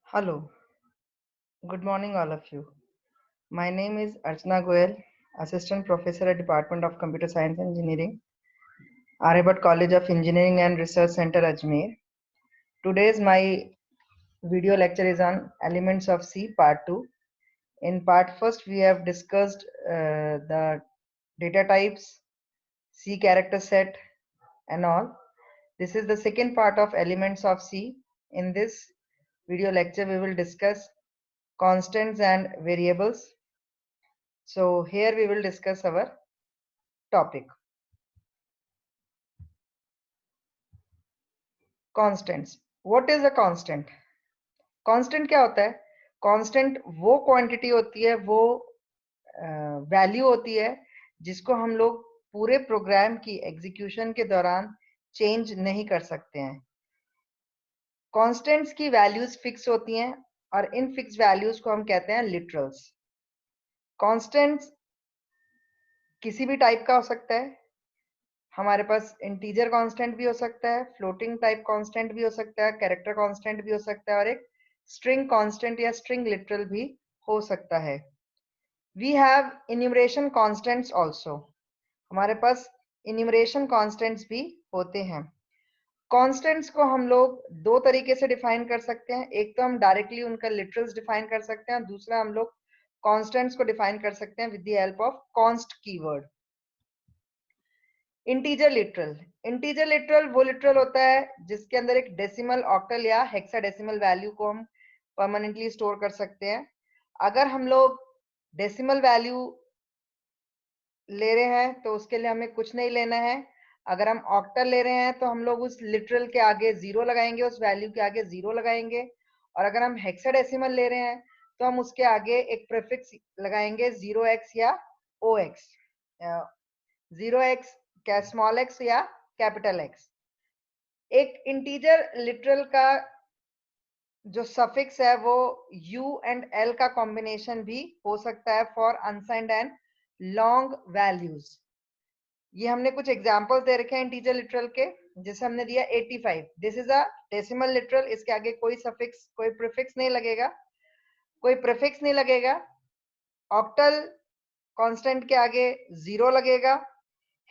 Hello, good morning, all of you. My name is Archana Goyal, Assistant Professor at Department of Computer Science and Engineering, Aryabhatta College of Engineering and Research Center, Ajmer. Today's my video lecture is on Elements of C, Part 2. In Part 1st, we have discussed the data types, C character set, and all. This is the second part of Elements of C. In this video lecture, we will discuss constants and variables. So here we will discuss our topic. Constants. What is a constant? Constant क्या होता है? Constant वो quantity होती है, वो value होती है जिसको हम लोग पूरे प्रोग्राम की एग्जीक्यूशन के दौरान चेंज नहीं कर सकते हैं. कॉन्स्टेंट्स की वैल्यूज फिक्स होती हैं और इन फिक्स वैल्यूज को हम कहते हैं लिटरल्स. कॉन्स्टेंट्स किसी भी टाइप का हो सकता है. हमारे पास इंटीजर कांस्टेंट भी हो सकता है, फ्लोटिंग टाइप कांस्टेंट भी हो सकता है, कैरेक्टर कांस्टेंट भी हो सकता है और एक स्ट्रिंग कांस्टेंट या स्ट्रिंग लिटरल भी हो सकता है. We have enumeration constants also. हमारे पास इन्यूमरेशन कांस्टेंट्स भी होते हैं. कांस्टेंट्स को हम लोग दो तरीके से डिफाइन कर सकते हैं. एक तो हम डायरेक्टली उनका लिटरल्स डिफाइन कर सकते हैं, दूसरा हम लोग कांस्टेंट्स को डिफाइन कर सकते हैं with the help of const keyword. Integer literal वो लिटरल होता है जिसके अंदर एक डेसिमल, ऑक्टल या हेक्साडेसिमल वैल्यू को हम परमानेंटली स्टोर कर सकते हैं. अगर हम लोग डेसिमल वैल्यू ले रहे हैं तो उसके लिए हमें कुछ नहीं लेना है. अगर हम ऑक्टल ले रहे हैं तो हम लोग उस लिटरल के आगे जीरो लगाएंगे, उस वैल्यू के आगे जीरो लगाएंगे. और अगर हम हेक्साडेसिमल ले रहे हैं तो हम उसके आगे एक प्रीफिक्स लगाएंगे, 0x या OX. 0x क्या स्मॉल x या कैपिटल x. एक इंटीजर लिटरल का जो सफिक्स है वो u एंड l का कॉम्बिनेशन भी हो सकता है for unsigned and long values. ये हमने कुछ एग्जांपल्स दे रखे हैं इंटीजर लिटरल के. जैसे हमने दिया 85, this is a decimal literal. इसके आगे कोई सफिक्स, कोई प्रीफिक्स नहीं लगेगा, कोई प्रीफिक्स नहीं लगेगा. ऑक्टल कांस्टेंट के आगे जीरो लगेगा.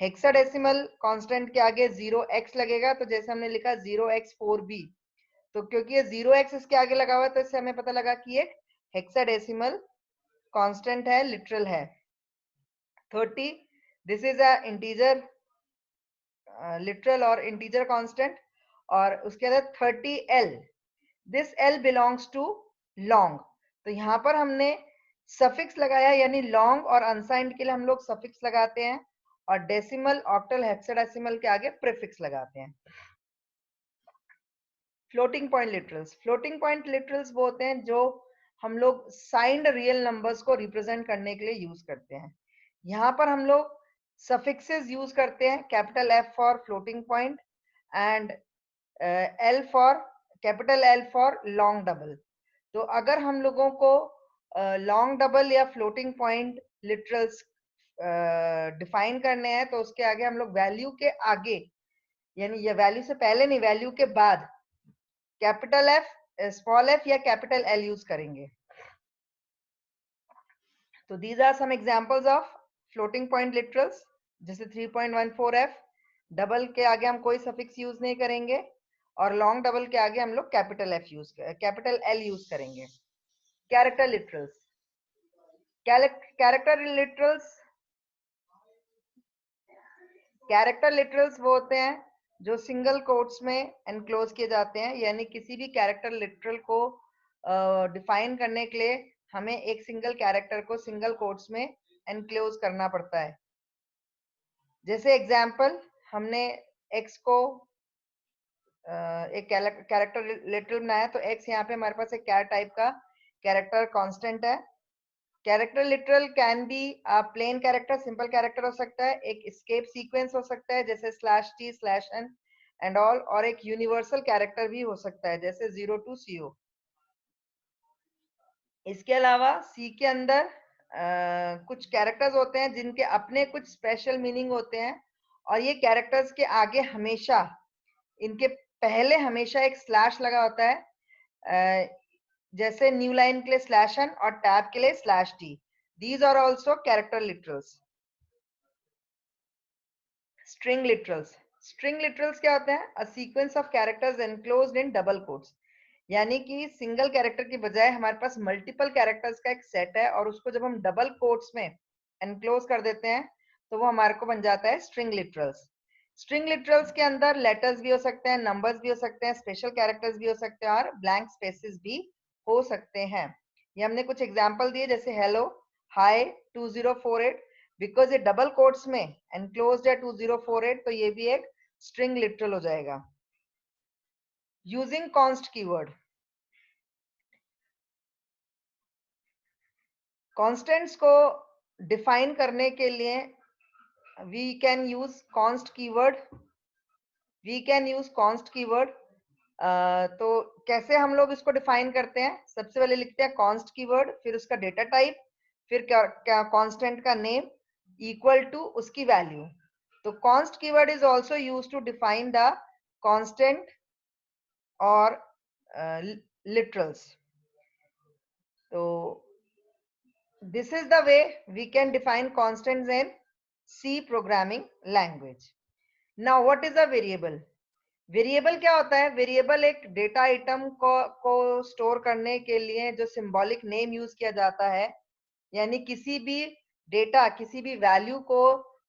हेक्साडेसिमल कांस्टेंट के आगे 0x लगेगा. तो जैसे हमने लिखा 0x4b, तो क्योंकि ये 0x इसके आगे लगा हुआ है तो इससे हमें पता लगा कि एक हेक्साडेसिमल कांस्टेंट है, लिटरल है. 30, this is a integer literal और इंटीजर कांस्टेंट. और उसके बाद 30l, this l belongs to long. तो यहाँ पर हमने सफिक्स लगाया, यानी लॉन्ग और अनसाइंड के लिए हम लोग सफिक्स लगाते हैं और डेसिमल, ऑक्टल, हेक्साडेसिमल के आगे प्रीफिक्स लगाते हैं. फ्लोटिंग पॉइंट लिटरल्स वो होते हैं जो हम लोग साइंड रियल नंबर्स को रिप्रेजेंट करने के लिए यूज करते हैं. यहाँ पर हम लोग सफिक्सेस यूज करते हैं, capital F for floating point and capital L for long double. तो अगर हम लोगों को लॉन्ग डबल या फ्लोटिंग पॉइंट लिटरल्स डिफाइन करने हैं तो उसके आगे हम लोग वैल्यू के आगे, यानी ये वैल्यू से पहले नहीं, वैल्यू के बाद कैपिटल F, स्मॉल f या कैपिटल L यूज करेंगे. तो these are some examples of floating point literals. जैसे 3.14f, डबल के आगे हम कोई सफिक्स यूज नहीं करेंगे और लॉन्ग डबल के आगे हम लोग कैपिटल L यूज करेंगे. कैरेक्टर लिटरल्स वो होते हैं जो सिंगल कोट्स में एनक्लोज किए जाते हैं. यानी किसी भी कैरेक्टर लिटरल को डिफाइन करने के लिए हमें एक सिंगल कैरेक्टर को सिंगल कोट्स में एनक्लोज करना पड़ता है. जैसे एग्जांपल, हमने x को एक कैरेक्टर लिटरल बनाया तो x यहाँ पे हमारे पास एक कैर टाइप का कैरेक्टर कांस्टेंट है. Character literal can be plain character, simple character हो सकता है, एक एस्केप सीक्वेंस हो सकता है जैसे /t /n एंड ऑल, और एक यूनिवर्सल कैरेक्टर भी हो सकता है जैसे 0 to CO. इसके अलावा C के अंदर कुछ कैरेक्टर्स होते हैं जिनके अपने कुछ स्पेशल मीनिंग होते हैं और ये कैरेक्टर्स के आगे हमेशा, इनके पहले हमेशा एक स्लैश लगा होता है. जैसे न्यू लाइन के लिए /n और टैब के लिए /t। These are also character literals. String literals. String literals क्या होते हैं? A sequence of characters enclosed in double quotes. यानी कि सिंगल कैरेक्टर की बजाय हमारे पास मल्टीपल कैरेक्टर्स का एक सेट है और उसको जब हम डबल कोट्स में एनक्लोज कर देते हैं तो वो हमारे को बन जाता है स्ट्रिंग लिटरल्स। स्ट्रिंग लिटरल्स के अंदर लेटर्स भी हो सकते हैं, नंबर्स भी हो सकते हैं, स्पेशल कैरेक्टर्स भी हो सकते हैं और ब्लैंक स्पेसेस भी हो सकते हैं। ये हमने कुछ एग्जांपल दिए, जैसे हेलो, हाय 2048, बिकॉज ये डबल कोट्स में एनक्लोज्ड है 2048, तो ये भी एक स्ट्रिंग लिटरल हो जाएगा। Using const keyword. कॉन्स्टेंट्स को डिफाइन करने के लिए we can use const keyword. तो कैसे हम लोग इसको डिफाइन करते हैं? सबसे पहले लिखते हैं कॉन्स्ट कीवर्ड, फिर उसका डेटा टाइप, फिर क्या कॉन्स्टेंट का नेम इक्वल टू उसकी वैल्यू। तो const keyword is also use to define the constant और लिटरल्स। तो this is the way we can define constants in C programming language. Now what is a variable? Variable क्या होता है? Variable एक data item को store करने के लिए जो सिंबॉलिक नेम यूज किया जाता है, यानी किसी भी डेटा, किसी भी वैल्यू को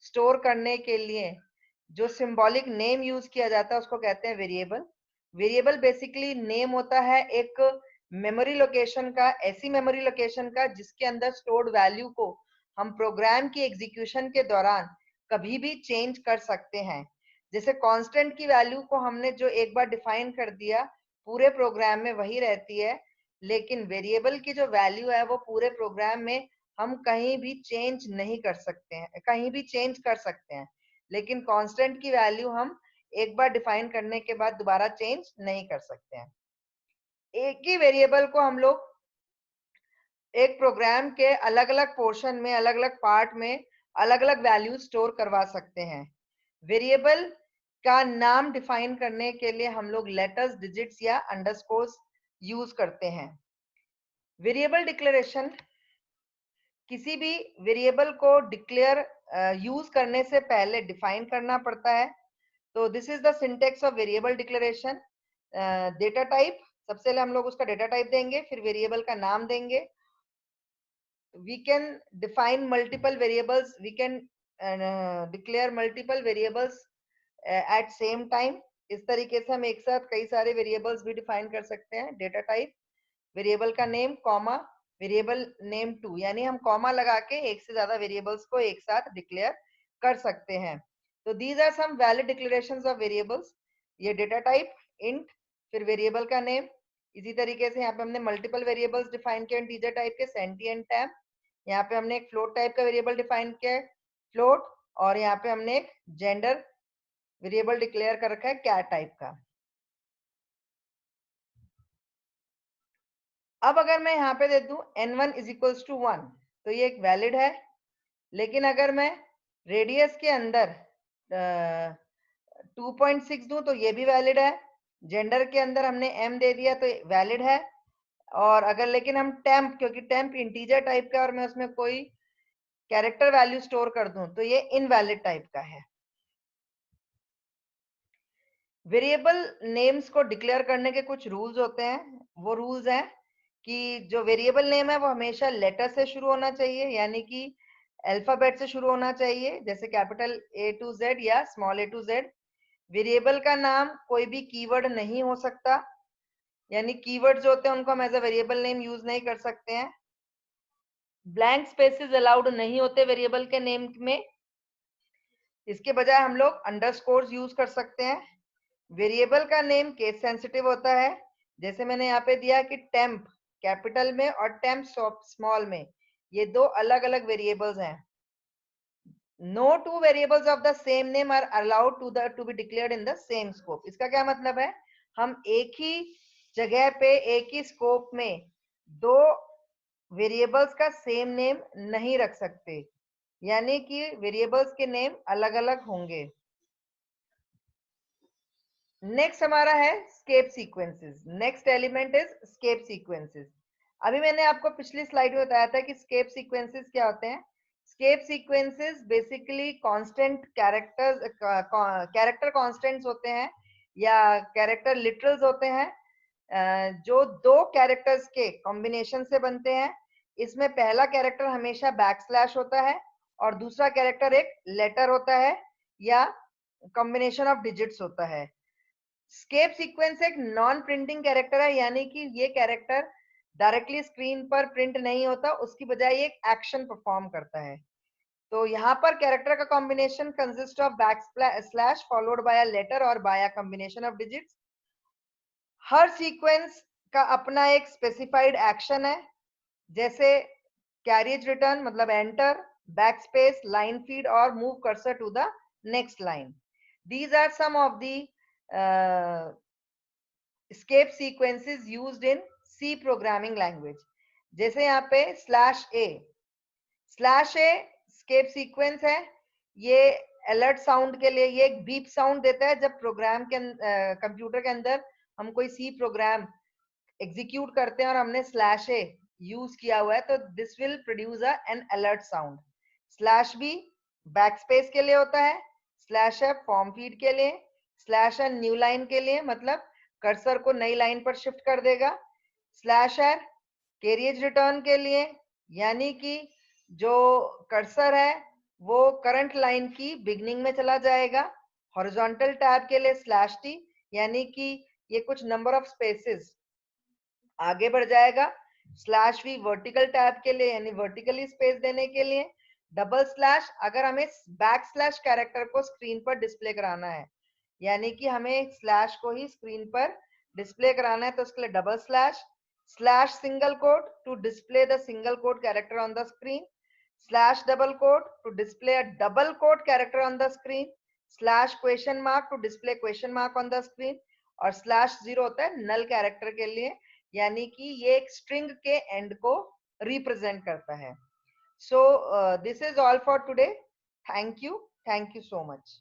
स्टोर करने के लिए जो सिंबॉलिक नेम यूज किया जाता है उसको कहते हैं वेरिएबल। वेरिएबल बेसिकली नेम होता है एक मेमोरी लोकेशन का, ऐसी मेमोरी लोकेशन का जिसके अंदर स्टोर्ड वैल्यू को हम प्रोग्राम की एग्जीक्यूशन के दौरान कभी भी चेंज कर सकते हैं। जैसे कांस्टेंट की वैल्यू को हमने जो एक बार डिफाइन कर दिया, पूरे प्रोग्राम में वही रहती है, लेकिन वेरिएबल की जो वैल्यू है वो पूरे प्रोग्राम में हम कहीं भी चेंज नहीं कर सकते हैं, कहीं भी चेंज कर सकते हैं, लेकिन कांस्टेंट की वैल्यू हम एक बार डिफाइन करने के बाद दोबारा चेंज नहीं कर सकते हैं। एक ही वेरिएबल को हम लोग एक प्रोग्राम के अलग अलग पोर्शन में, अलग अलग पार्ट में अलग अलग वैल्यू स्टोर करवा सकते हैं। वेरिएबल का नाम डिफाइन करने के लिए हम लोग लेटर्स, डिजिट्स या अंडरस्कोर्स यूज करते हैं। वेरिएबल डिक्लेरेशन, किसी भी वेरिएबल को डिक्लेयर यूज करने से पहले डिफाइन करना पड़ता है। तो this is the syntax of variable declaration. Data type, सबसे पहले हम लोग उसका डेटा टाइप देंगे, फिर वेरिएबल का नाम देंगे। we can define multiple variables, we can declare multiple variables at same time। इस तरीके से हम एक साथ कई सारे वेरिएबल्स भी डिफाइन कर सकते हैं। डेटा टाइप, वेरिएबल का नेम, कॉमा, वेरिएबल नेम 2, यानी हम कॉमा लगा के एक से ज्यादा वेरिएबल्स को एक साथ डिक्लेयर कर सकते हैं। तो these are some valid declarations of variables. ये डेटा टाइप, इंट, फिर वेरिएबल का नेम। इसी तरीके से यहाँ पे हमने मल्टीपल वेरिएबल्स डिफाइन किए इंटीजर टाइप के, सेंटी एंड टैम। यहाँ पे हमने एक फ्लोट टाइप का वेरिएबल डिफाइन किया है, फ्लोट, और यहाँ पे हमने एक जेंडर वेरिएबल डिक्लेयर कर रखा है कैट टाइप का। अब अगर मैं यहाँ पे दे दूं n1 इज इक्वल्स टू 1, तो ये एक वैलिड है। लेकिन अगर मैं रेडियस के अंदर 2.6 दूं तो ये भी वैलिड है। जेंडर के अंदर हमने m दे दिया तो वैलिड है। और अगर लेकिन हम टेम्प, क्योंकि टेम्प इंटीजर टाइप का और मैं उसमें कोई कैरेक्टर वैल्यू स्टोर कर दूं तो ये इनवैलिड टाइप का है। वेरिएबल नेम्स को डिक्लेयर करने के कुछ रूल्स होते हैं। वो रूल्स हैं कि जो वेरिएबल नेम है वो हमेशा लेटर से शुरू होना चाहिए, यानी कि अल्फाबेट से शुरू होना चाहिए, जैसे कैपिटल A to Z या small a to Z। Variable का नाम कोई भी कीवर्ड नहीं हो सकता, यानी कीवर्ड जो होते हैं उनको हम as a variable name use नहीं कर सकते हैं। ब्लैंक स्पेसेस अलाउड नहीं होते वेरिएबल के नेम में, इसके बजाय हम लोग अंडरस्कोर्स यूज कर सकते हैं। वेरिएबल का नेम केस सेंसिटिव होता है, जैसे मैंने यहाँ पे दिया कि टेम्प कैपिटल में और टेम्प स्मॉल में, ये दो अलग अलग वेरिएबल्स हैं। No two variables of the same name are allowed to be declared in the same scope. इसका क्या मतलब है? हम एक ही जगह पे, एक ही स्कोप में दो वेरिएबल्स का सेम नेम नहीं रख सकते, यानी कि वेरिएबल्स के नेम अलग अलग होंगे। नेक्स्ट हमारा है escape sequences. Next element is escape sequences. अभी मैंने आपको पिछली स्लाइड में बताया था कि स्केप सीक्वेंसेस क्या होते हैं। Escape sequences basically constant characters, character constants होते हैं या कैरेक्टर लिटरल्स होते हैं, जो दो कैरेक्टर्स के कॉम्बिनेशन से बनते हैं। इसमें पहला कैरेक्टर हमेशा बैकस्लैश होता है और दूसरा कैरेक्टर एक लेटर होता है या कॉम्बिनेशन ऑफ डिजिट्स होता है। स्केप सीक्वेंस एक नॉन प्रिंटिंग कैरेक्टर है, यानी कि ये कैरेक्टर डायरेक्टली स्क्रीन पर प्रिंट नहीं होता, उसकी बजाय एक एक्शन परफॉर्म करता है। तो यहाँ पर कैरेक्टर का combination consist of back slash followed by a letter और by a combination of digits. हर सीक्वेंस का अपना एक स्पेसिफाइड एक्शन है, जैसे कैरियज रिटर्न मतलब enter, back space, line feed और move cursor to the next line. These are some of the escape sequences used in C programming language। जैसे यहाँ पे स्लैश ए स्केप सीक्वेंस है। ये alert sound के लिए, ये एक बीप साउंड देता है जब प्रोग्राम के कंप्यूटर के अंदर हम कोई सी प्रोग्राम एग्जीक्यूट करते हैं और हमने स्लैश ए यूज किया हुआ है, तो this will produce an alert sound. Slash b backspace के लिए होता है, स्लैश एफ फॉर्म फीड के लिए, स्लैश एन न्यू लाइन के लिए मतलब कर्सर को नई लाइन पर शिफ्ट कर देगा, स्लैश आर कैरियज रिटर्न के लिए, यानी कि जो कर्सर है वो करंट लाइन की बिगनिंग में चला जाएगा। हॉरिजॉन्टल टैब के लिए स्लैश टी, यानी कि ये कुछ नंबर ऑफ स्पेसेस आगे बढ़ जाएगा। स्लैश वी वर्टिकल टैब के लिए, यानी वर्टिकली स्पेस देने के लिए। डबल स्लैश अगर हमें बैक स्लैश कैरेक्टर को स्क्रीन पर डिस्प्ले कराना है, यानी कि हमें स्लैश को ही स्क्रीन पर डिस्प्ले कराना है, तो उसके लिए double slash. Slash single quote to display the single quote character on the screen, slash double quote to display a double quote character on the screen, slash question mark to display question mark on the screen, और slash zero होता है नल character के लिए, यानी कि ये एक string के एंड को रिप्रेजेंट करता है। So this is all for today. Thank you so much.